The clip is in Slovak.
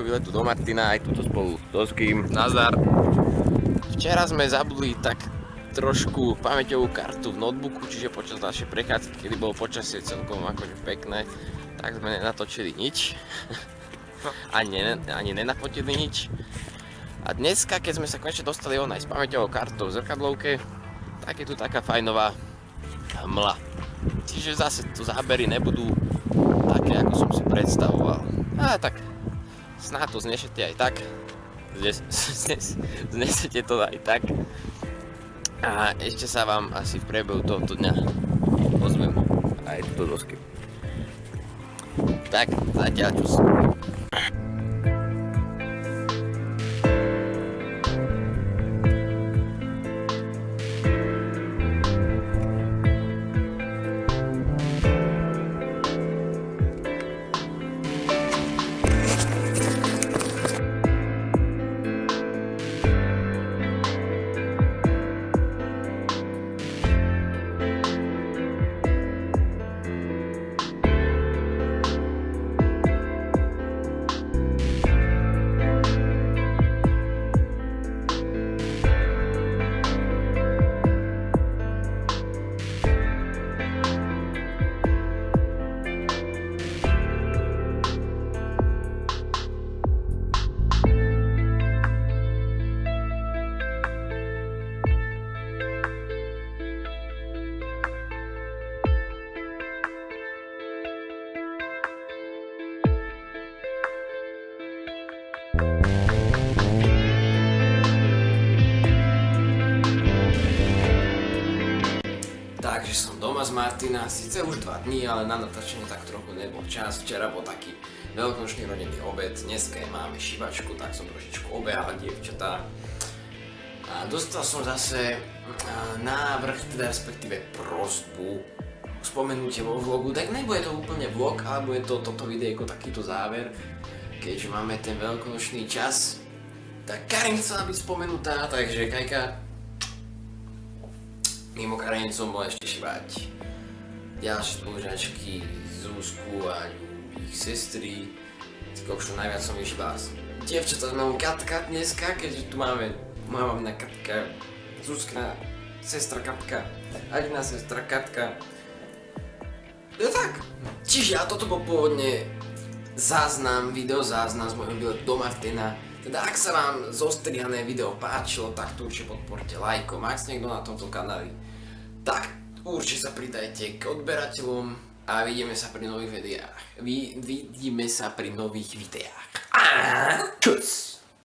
výletu do Martina, aj tuto spolu s Oským. Nazdar. Včera sme zabudli tak trošku pamäťovú kartu v notebooku, čiže počas našej prechádzky, kedy bolo počasie celkom akože pekné, tak sme nenatočili nič. Ani nenafotili nič. A dneska, keď sme sa konečne dostali aj s pamäťovou kartou v zrkadlovke, tak je tu taká fajnová hmla. Čiže zase tu zábery nebudú také, ako som si predstavoval. A tak, snáď to znešete aj tak. Znesete to aj tak. A ešte sa vám asi v priebehu tohto dňa ozvem aj túto dosky. Tak, zatiaľ čus. Takže som doma z Martina, síce už 2 dní, ale na natáčanie tak trochu nebol čas. Včera bol taký veľkonočný rodinný obed, dneska máme šibačku, tak som trošičku obehal dievčatá. A dostal som zase návrh, teda respektíve prosbu, spomenutie vo vlogu, tak nebude to úplne vlog, ale bude to toto videjko, takýto záver, keďže máme ten veľkonočný čas. Tak Karin chcela byť spomenutá, takže Kajka, mimo Karin som bol ešte šibať ďalšie spolužiačky Zuzku a ich sestry. Kokšo, najviac som vyšibal dievčatá s mamou Katka dneska, keďže tu máme moja mamina Katka, Zuzkina sestra Katka, Adina sestra Katka. No tak, čiže a toto bol pôvodne video záznam z môjho výletu do Martina. Teda ak sa vám zostrihané video páčilo, tak to určite podporte lajkom. Ak ste niekto na tomto kanáli, tak určite sa pridajte k odberateľom a vidíme sa pri nových videách. Vidíme sa pri nových videách. Čus!